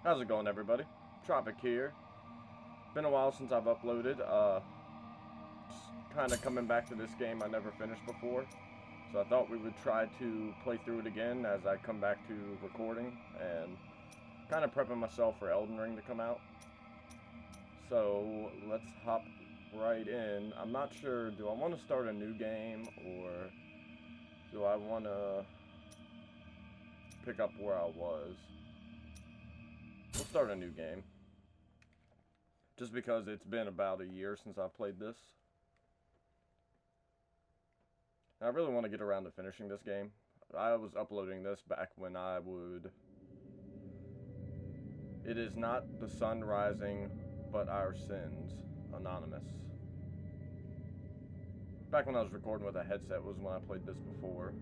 How's it going, everybody? Tropic here. Been a while since I've uploaded. Just kind of coming back to this game I never finished before. So I thought we would try to play through it again as I come back to recording and kind of prepping myself for Elden Ring to come out. So let's hop right in. I'm not sure, do I want to start a new game or do I want to pick up where I was? We'll start a new game. Just because it's been about a year since I've played this. And I really want to get around to finishing this game. I was uploading this back when I would... It is not the sun rising, but our sins. Anonymous. Back when I was recording with a headset was when I played this before.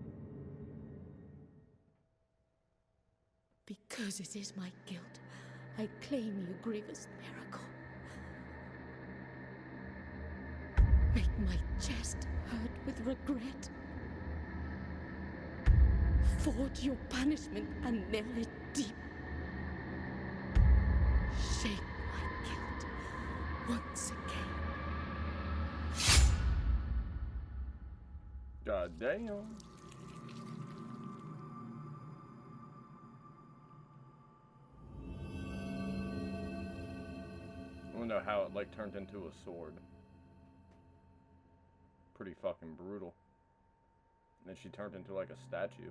Because it is my guilt, I claim your grievous miracle. Make my chest hurt with regret. Forge your punishment and nail it deep. Shake my guilt once again. God damn. I don't know how it like turned into a sword. Pretty fucking brutal. And then she turned into like a statue.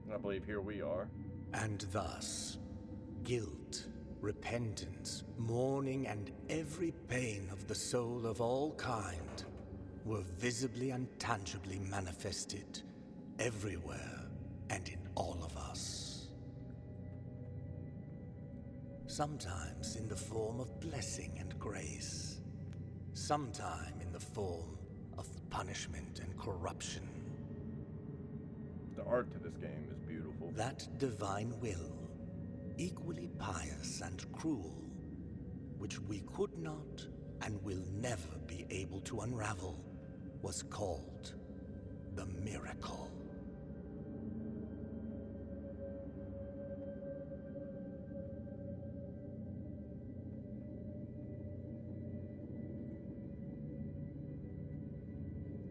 And I believe here we are. And thus, guilt, repentance, mourning, and every pain of the soul of all kind were visibly and tangibly manifested everywhere and in all of us. Sometimes in the form of blessing and grace, sometime in the form of punishment and corruption. The art to this game is beautiful. That divine will, equally pious and cruel, which we could not and will never be able to unravel, was called the miracle.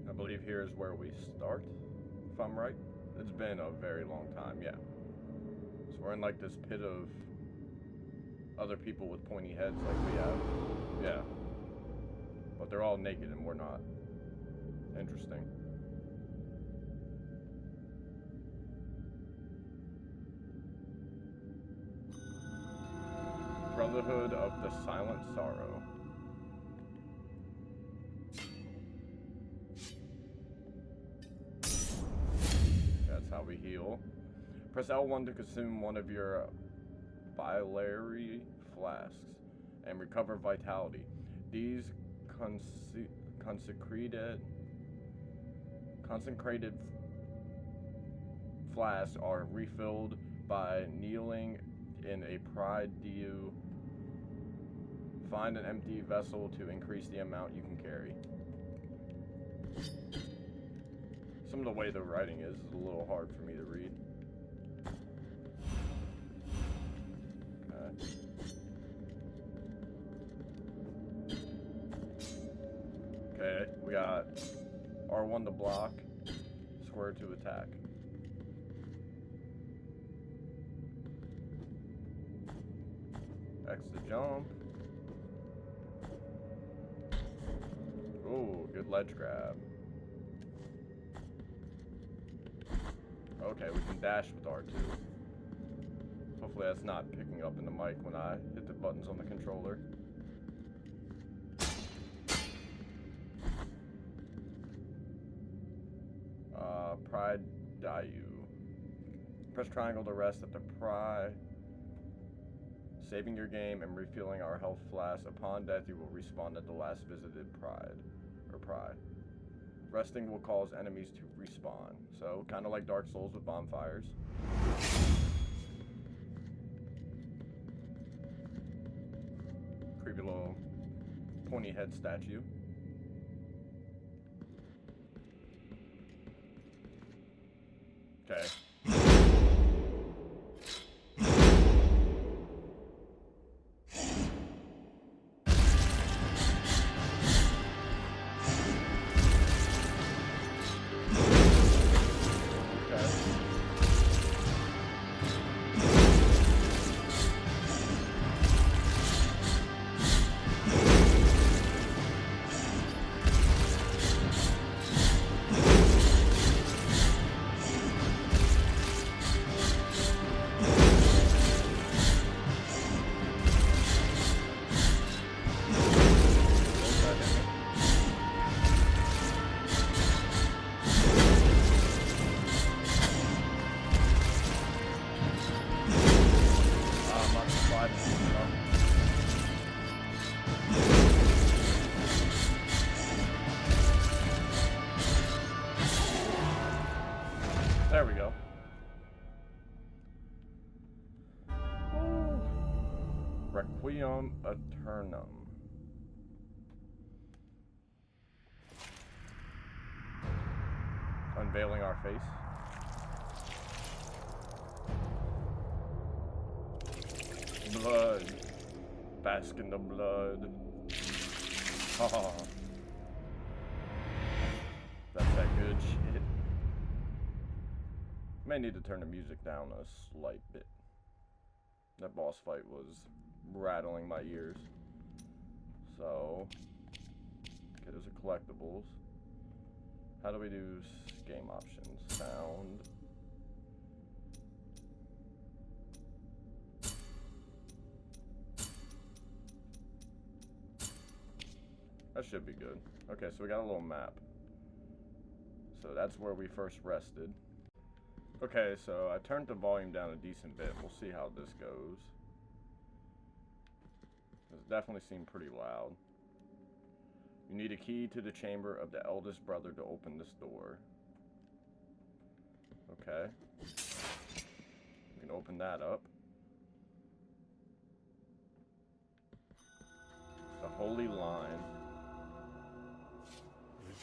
I believe here is where we start, if I'm right. It's been a very long time, yeah. So we're in like this pit of other people with pointy heads like we have. Yeah. But they're all naked and we're not. Interesting. Brotherhood of the Silent Sorrow. That's how we heal. Press L1 to consume one of your biliary flasks and recover vitality. These consecrated flasks are refilled by kneeling in a pride due. Find an empty vessel to increase the amount you can carry. Some of the way the writing is a little hard for me to read. Okay, we got R1 to block, square to attack. X to jump. Ooh, good ledge grab. Okay, we can dash with R2. Hopefully that's not picking up in the mic when I hit the buttons on the controller. Pride Dayu. Press triangle to rest at the pry. Saving your game and refilling our health flask. Upon death, you will respawn at the last visited pry. Resting will cause enemies to respawn. So, kind of like Dark Souls with bonfires. Creepy little pointy head statue. Requiem Aeternum. Unveiling our face. Blood. Bask in the blood. Haha. That's that good shit. May need to turn the music down a slight bit. That boss fight was rattling my ears. So, okay, those are collectibles. How do we do game options? Sound. That should be good. Okay, so we got a little map. So that's where we first rested. Okay, so I turned the volume down a decent bit. We'll see how this goes. It definitely seemed pretty loud. You need a key to the chamber of the eldest brother to open this door. Okay. We can open that up. The Holy Line.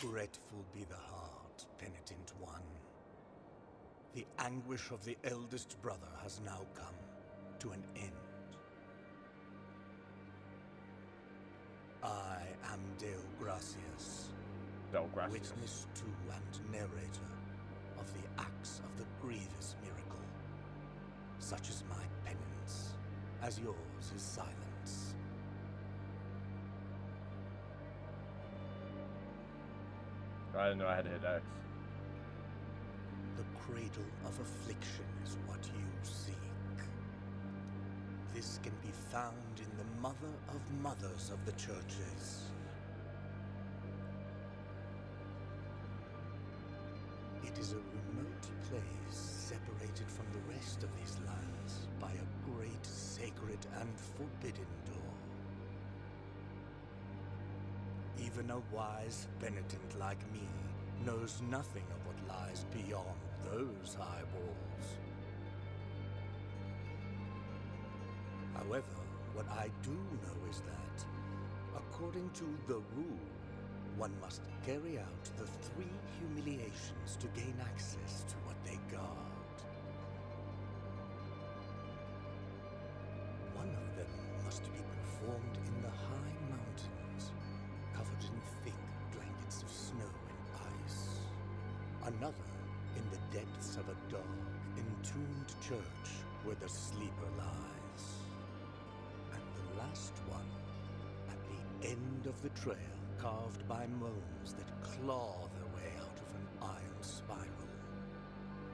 Regretful be the heart, penitent one. The anguish of the eldest brother has now come to an end. I am Deo Gracias, witness to and narrator of the acts of the grievous miracle. Such is my penance, as yours is silence. I didn't know I had to hit X. The cradle of affliction is what you seek. This can be found in the mother of mothers of the churches. It is a remote place separated from the rest of these lands by a great sacred and forbidden door. Even a wise penitent like me knows nothing of what lies beyond those high walls. However, what I do know is that, according to the rule, one must carry out the 3 humiliations to gain access to what they guard. One of them must be performed in the high mountains, covered in thick blankets of snow and ice. Another in the depths of a dark, entombed church where the sleeper lies. And the last one at the end of the trail, carved by moans that claw their way out of an iron spiral,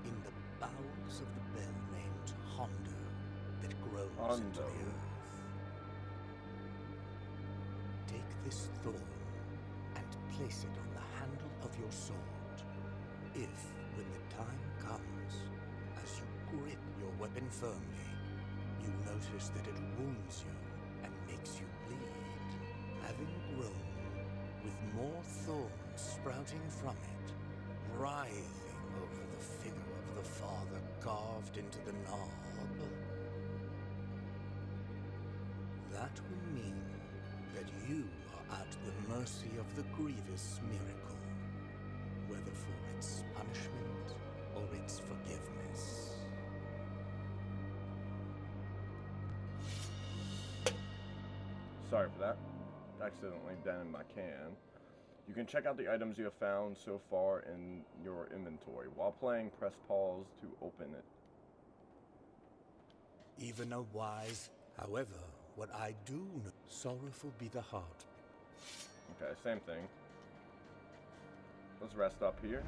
in the bowels of the bell named Hondo that grows into the earth. Take this thorn and place it on the handle of your sword. If, when the time comes, as you grip your weapon firmly, you notice that it wounds you and makes you bleed, having grown with more thorns sprouting from it, writhing over the figure of the father carved into the knob, that will mean that you are at the mercy of the grievous miracle, whether for its punishment or its forgiveness. Sorry for that. Accidentally dented my can. You can check out the items you have found so far in your inventory. While playing, press pause to open it. Even a wise, however, what I do know, sorrowful be the heart. Okay, same thing. Let's rest up here.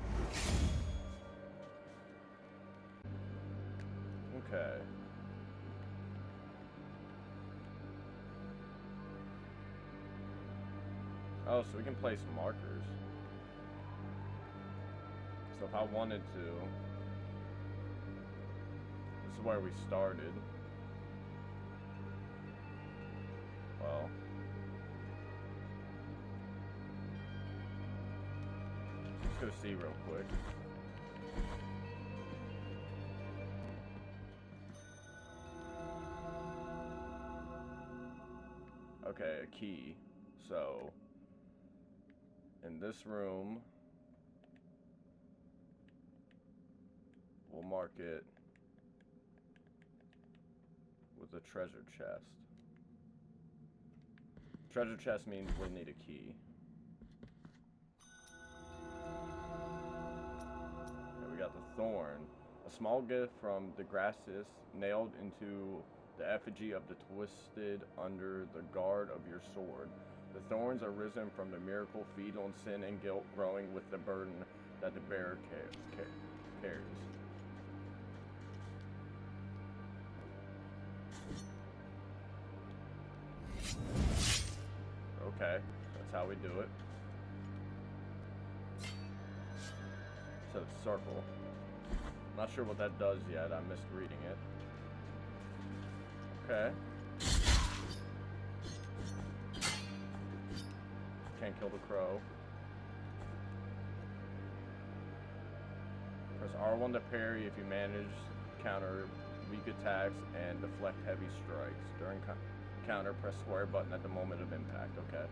Okay. Oh, so we can place markers. So if I wanted to, this is where we started. Well, let's go see real quick. Okay, a key. So, in this room, we'll mark it with a treasure chest. Treasure chest means we'll need a key. Okay, we got the Thorn. A small gift from the Grasses nailed into the effigy of the twisted under the guard of your sword. The thorns are risen from the miracle, feed on sin and guilt, growing with the burden that the bearer carries. Okay, that's how we do it. So it's circle. Not sure what that does yet. I missed reading it. Okay. Can't kill the crow. Press R1 to parry if you manage counter weak attacks and deflect heavy strikes. During counter, press square button at the moment of impact. Okay.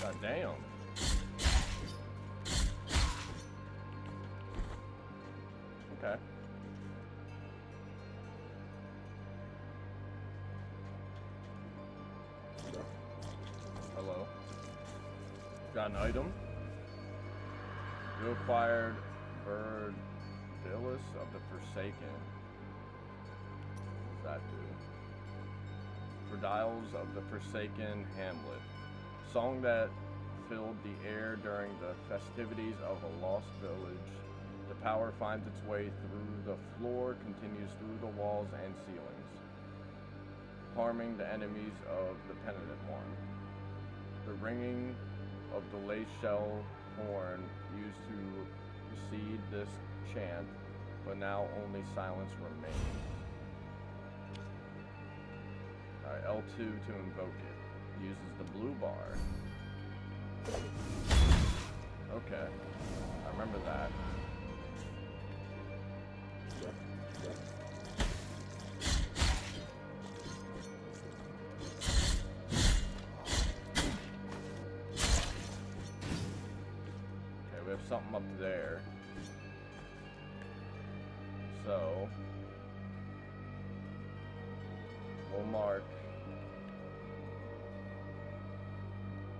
God damn. Okay. Hello. Got an item. You acquired Blasphemous of the Forsaken. What does that do? Dials of the Forsaken Hamlet. Song that filled the air during the festivities of a lost village. The power finds its way through the floor, continues through the walls and ceilings, harming the enemies of the penitent one. The ringing of the lace shell horn used to precede this chant, but now only silence remains. Alright, L2 to invoke it. Uses the blue bar. Okay, I remember that. Okay, we have something up there. So, we'll mark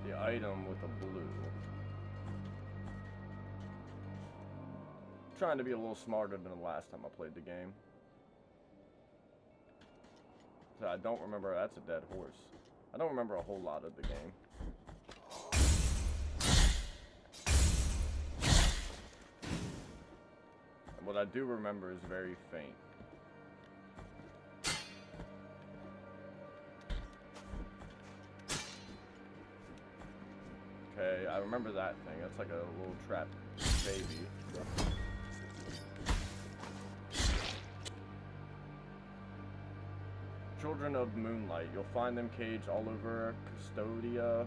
the item with a blue. Trying to be a little smarter than the last time I played the game. So I don't remember. That's a dead horse. I don't remember a whole lot of the game. And what I do remember is very faint. Okay, I remember that thing. That's like a little trapped baby. Children of Moonlight. You'll find them caged all over Cvstodia.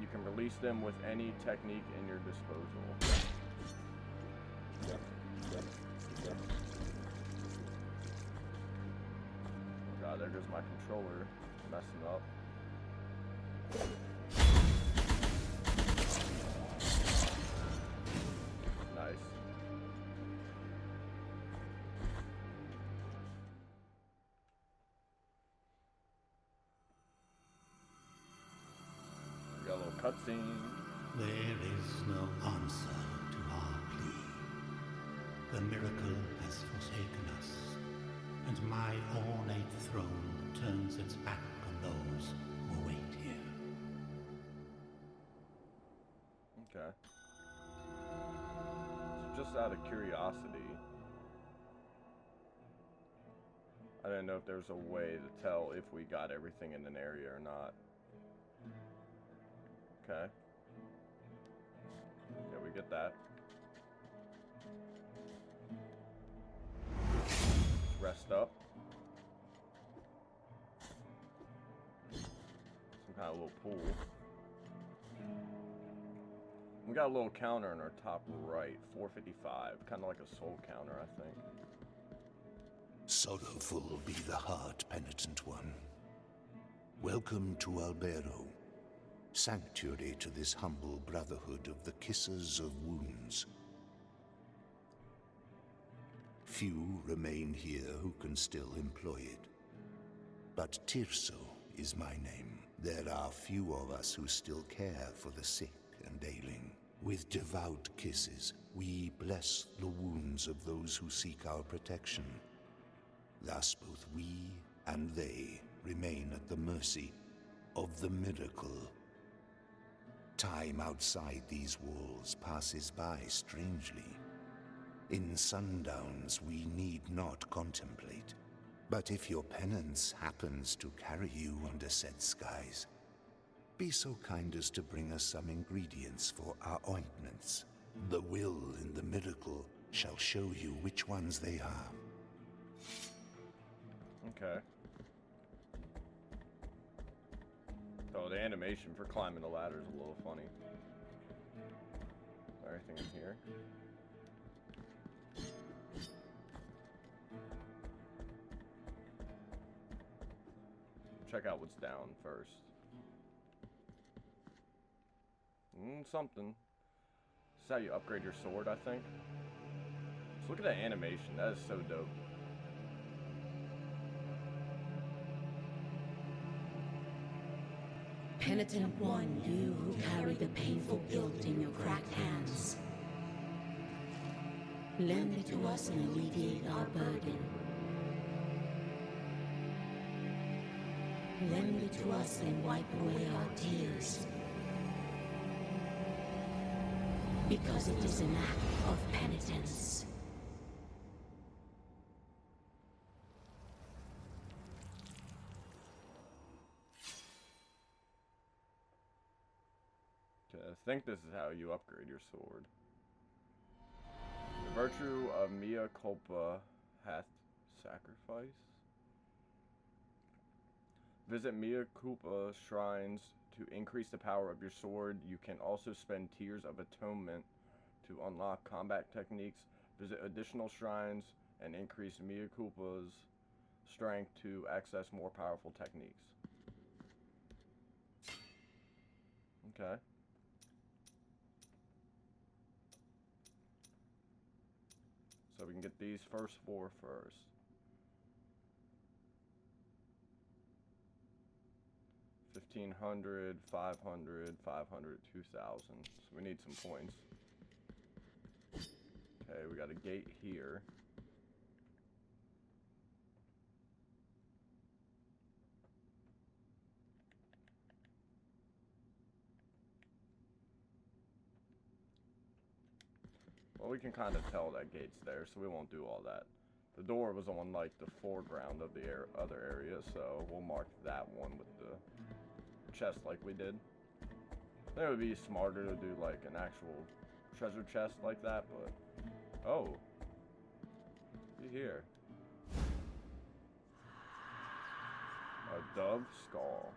You can release them with any technique in your disposal. God, there goes my controller messing up. Nice. We got a little cutscene. There is no answer to our plea. The miracle has forsaken us, and my ornate throne turns its back on those who wait here. Okay. So just out of curiosity, I didn't know if there was a way to tell if we got everything in an area or not. Okay. Yeah, we get that. Rest up. Some kind of little pool. We got a little counter in our top right, 455, kind of like a soul counter, I think. Sorrowful be the heart, penitent one. Welcome to Albedo, sanctuary to this humble brotherhood of the Kissers of Wounds. Few remain here who can still employ it. But Tirso is my name. There are few of us who still care for the sick and ailing. With devout kisses, we bless the wounds of those who seek our protection. Thus both we and they remain at the mercy of the miracle. Time outside these walls passes by strangely. In sundowns we need not contemplate. But if your penance happens to carry you under said skies, be so kind as to bring us some ingredients for our ointments. The will in the miracle shall show you which ones they are. Okay. Oh, the animation for climbing the ladder is a little funny. Everything in here. Check out what's down first. Something. This is how you upgrade your sword, I think. Just look at that animation. That is so dope. Penitent one, you who carry the painful guilt in your cracked hands. Lend it to us and alleviate our burden. Lend it to us and wipe away our tears. Because it is an act of penitence. I think this is how you upgrade your sword. The virtue of mea culpa hath sacrifice. Visit mea culpa shrines to increase the power of your sword. You can also spend tears of atonement to unlock combat techniques. Visit additional shrines and increase mea culpa's strength to access more powerful techniques. Okay. So we can get these first four first. $1,500, $500, $500, $2,000. So we need some points. Okay, we got a gate here. Well, we can kind of tell that gate's there, so we won't do all that. The door was on, like, the foreground of the other area, so we'll mark that one with the chest like we did. I think it would be smarter to do, like, an actual treasure chest like that, but... Oh. See here. A dove skull.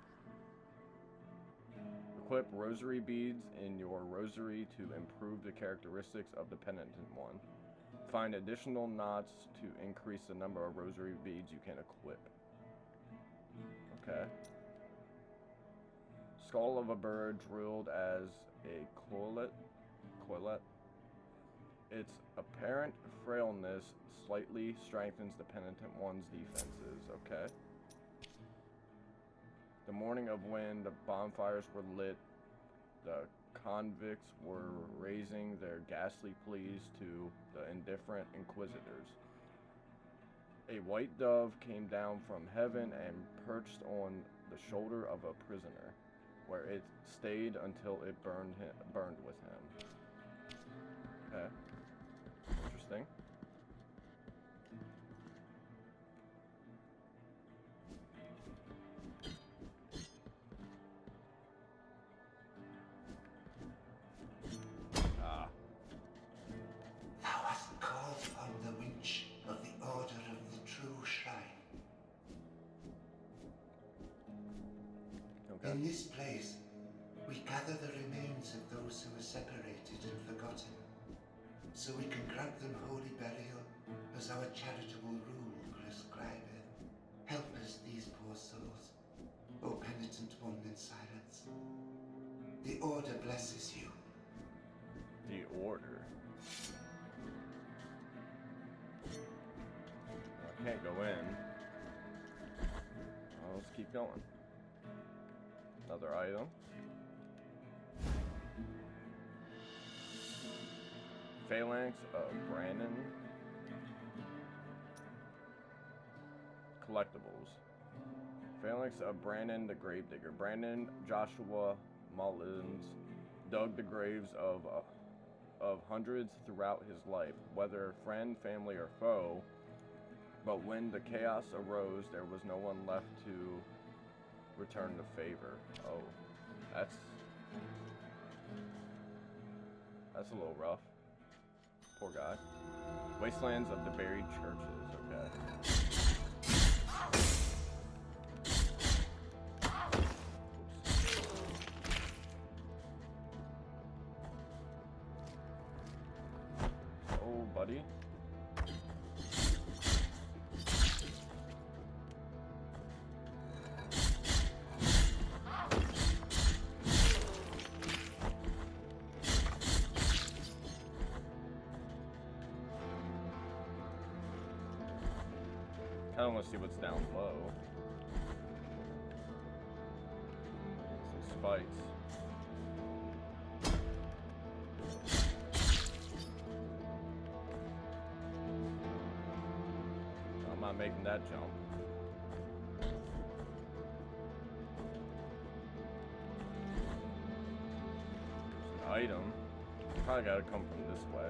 Equip rosary beads in your rosary to improve the characteristics of the penitent one. Find additional knots to increase the number of rosary beads you can equip. Okay. Skull of a bird drilled as a coilet. Its apparent frailness slightly strengthens the penitent one's defenses. Okay. The morning of when the bonfires were lit, the convicts were raising their ghastly pleas to the indifferent inquisitors. A white dove came down from heaven and perched on the shoulder of a prisoner, where it stayed until it burned with him. Okay. Interesting. In this place, We gather the remains of those who were separated and forgotten, so we can grant them holy burial as our charitable rule prescribeth. Help us, these poor souls, O penitent one in silence. The Order blesses you. The Order. I can't go in. Well, let's keep going. Another item. Phalanx of Brandon. Collectibles. Phalanx of Brandon the Gravedigger. Brandon Joshua Mullins dug the graves of hundreds throughout his life, whether friend, family, or foe. But when the chaos arose, there was no one left to return the favor. Oh, that's a little rough. Poor guy. Wastelands of the Buried Churches. Okay. Oh, buddy. I don't want to see what's down low. Some spikes. I'm not making that jump. There's an item. Probably gotta come from this way.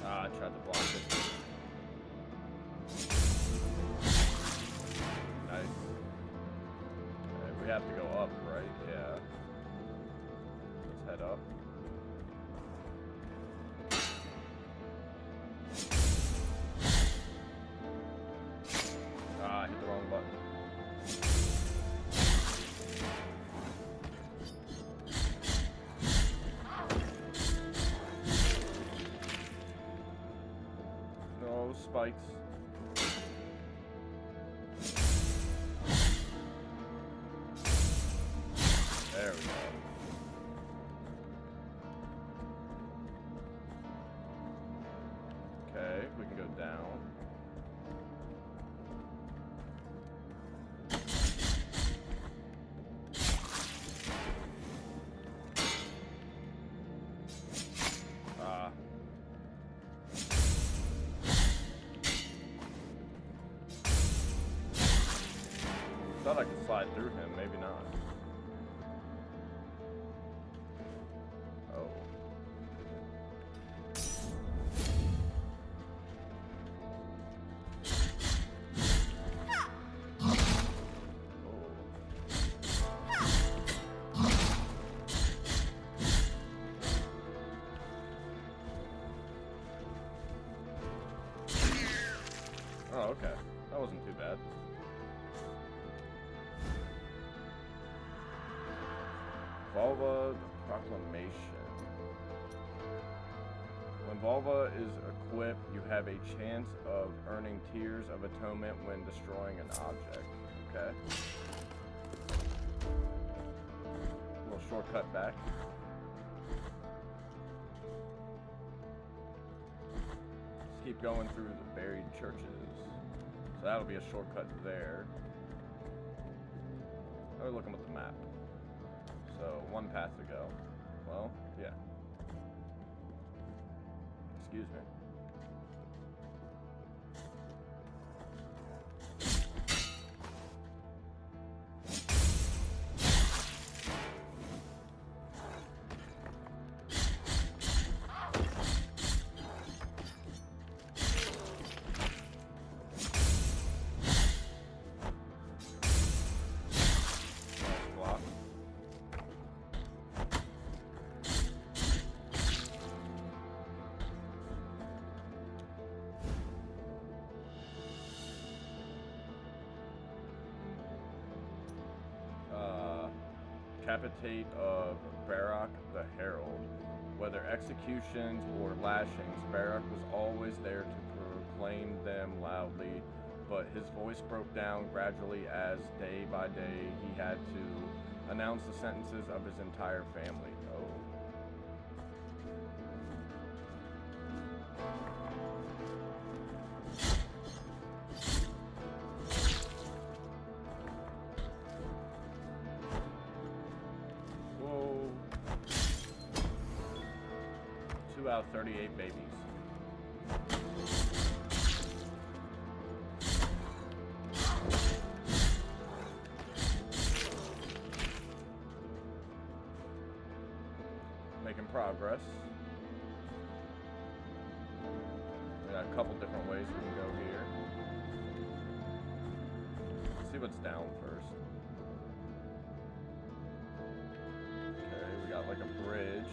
I tried to block it. Nice. Okay, we have to go up, right? Yeah. Let's head up. I hit the wrong button. Spikes. There we go. Okay, we can go down. Thought I could slide through him, maybe not. Oh. Oh, okay. That wasn't too bad. Vulva Proclamation. When Vulva is equipped, you have a chance of earning Tears of Atonement when destroying an object. Okay. A little shortcut back. Let's keep going through the buried churches. So that'll be a shortcut there. Oh, looking at the map. So, one path to go. Well, yeah. Excuse me. decapitate of Barak the Herald. Whether executions or lashings, Barak was always there to proclaim them loudly, but his voice broke down gradually as, day by day, he had to announce the sentences of his entire family. Oh. Whoa. 2 out of 38 babies. Making progress. We got a couple different ways we can go here. Let's see what's down first. Okay, we got like a bridge.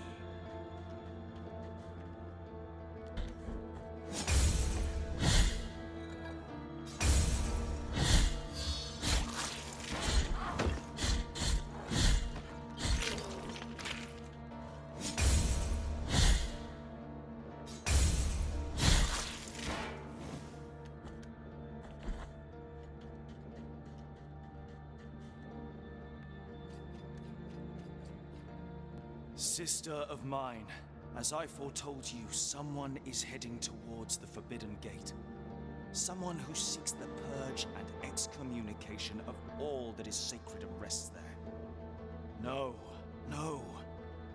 Sister of mine, as I foretold you, someone is heading towards the Forbidden Gate. Someone who seeks the purge and excommunication of all that is sacred and rests there. No, no,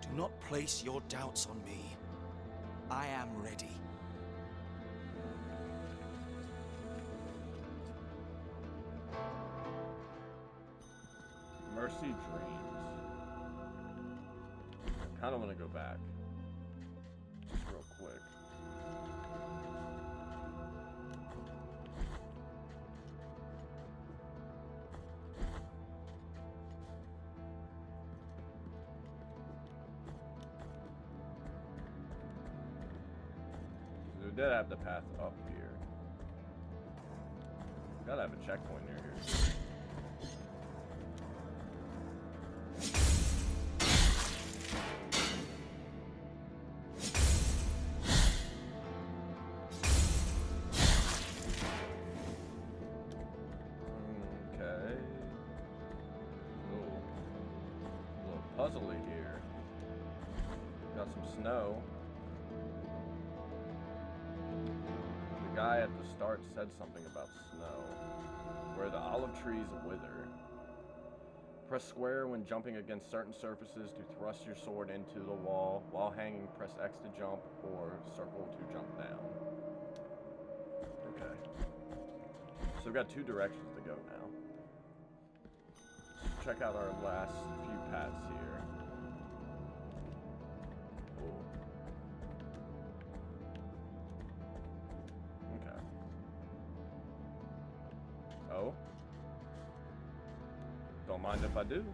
do not place your doubts on me. I am ready. Mercy Dreams. I kind of want to go back. Just real quick. We did have the path up here. Gotta have a checkpoint near here. Puzzly here. Got some snow. The guy at the start said something about snow. Where the olive trees wither. Press square when jumping against certain surfaces to thrust your sword into the wall. While hanging, press X to jump or circle to jump down. Okay. So we've got 2 directions to go now. Let's check out our last few paths here. Cool. Okay. Oh. Don't mind if I do.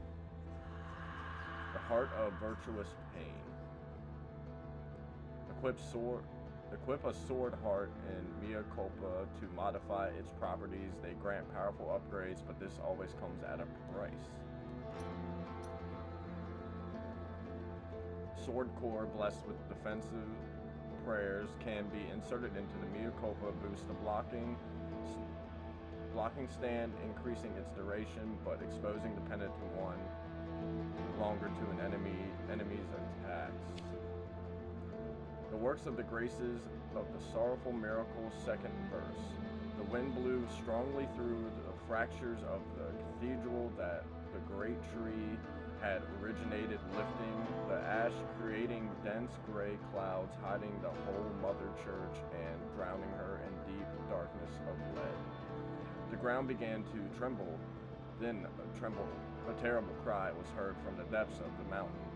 The Heart of Virtuous Pain. Equip a sword heart in Mea Culpa to modify its properties. They grant powerful upgrades, but this always comes at a price. Sword core blessed with defensive prayers can be inserted into the Mea Culpa, boost the blocking stand, increasing its duration, but exposing the penitent one longer to an enemy's attacks. The works of the graces of the sorrowful miracle, 2nd verse. The wind blew strongly through the fractures of the cathedral that the great tree had originated, lifting the ash, creating dense gray clouds, hiding the whole mother church and drowning her in deep darkness of lead. The ground began to tremble. Then a terrible cry was heard from the depths of the mountain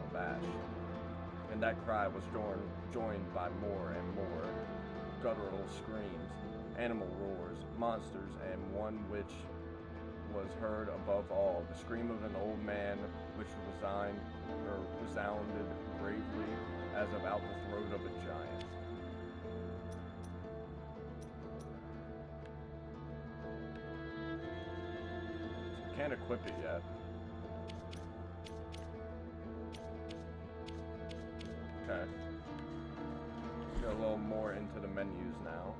of ash. And that cry was joined by more and more guttural screams, animal roars, monsters, and one which was heard above all, the scream of an old man which resounded gravely as about the throat of a giant. Can't equip it yet. Okay. Get a little more into the menus now.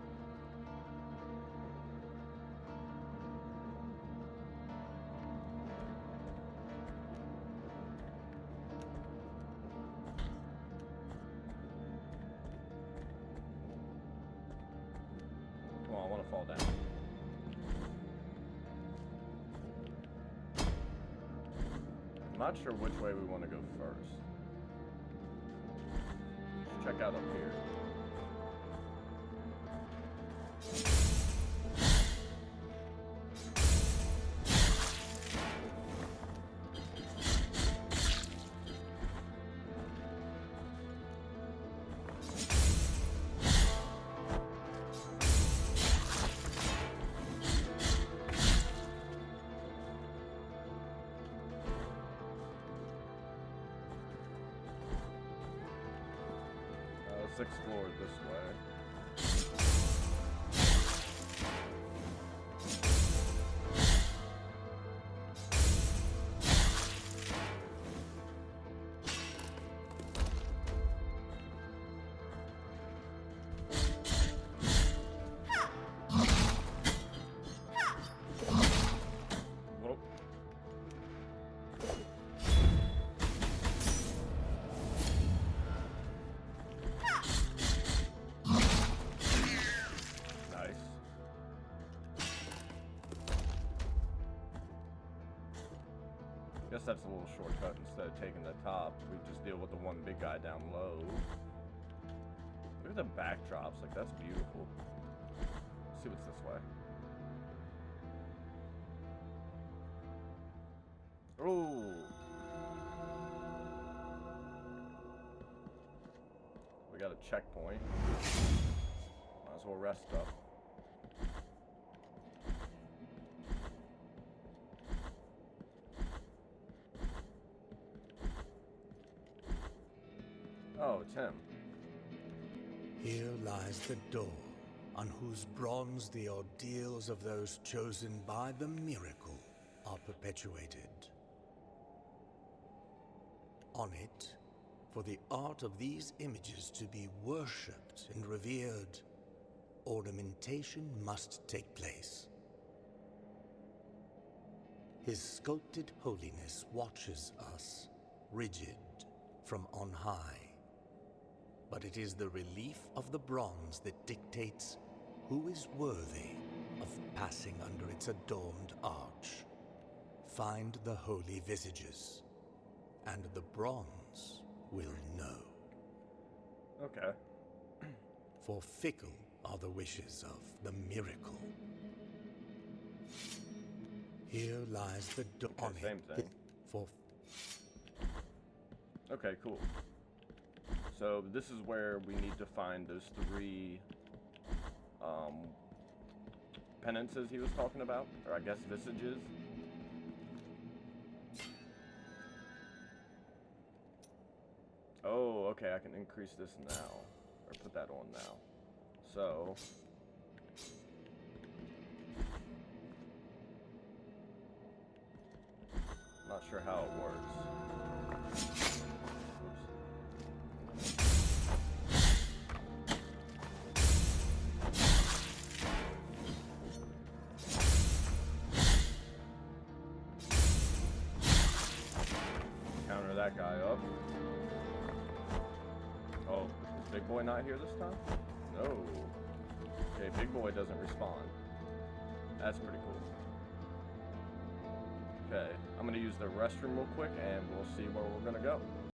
Come on, I want to fall down. I'm not sure which way we want to go first. Let's check out up here. Let's explore it this way. Whoa. Guess that's a little shortcut. Instead of taking the top, we just deal with the one big guy down low. Look at the backdrops, like that's beautiful. Let's see what's this way. Oh, we got a checkpoint. Might as well rest up. Oh, it's him. Here lies the door, on whose bronze the ordeals of those chosen by the miracle are perpetuated. On it, for the art of these images to be worshipped and revered, ornamentation must take place. His sculpted holiness watches us, rigid, from on high. But it is the relief of the bronze that dictates who is worthy of passing under its adorned arch. Find the holy visages, and the bronze will know. Okay. For fickle are the wishes of the miracle. Here lies the door. Okay, same thing. Okay, cool. So this is where we need to find those three penances he was talking about, or I guess visages. Oh, okay, I can increase this now, or put that on now. So, not sure how it works. That guy up. Oh, is Big Boy not here this time? No. Okay, Big Boy doesn't respond. That's pretty cool. Okay, I'm gonna use the restroom real quick and we'll see where we're gonna go.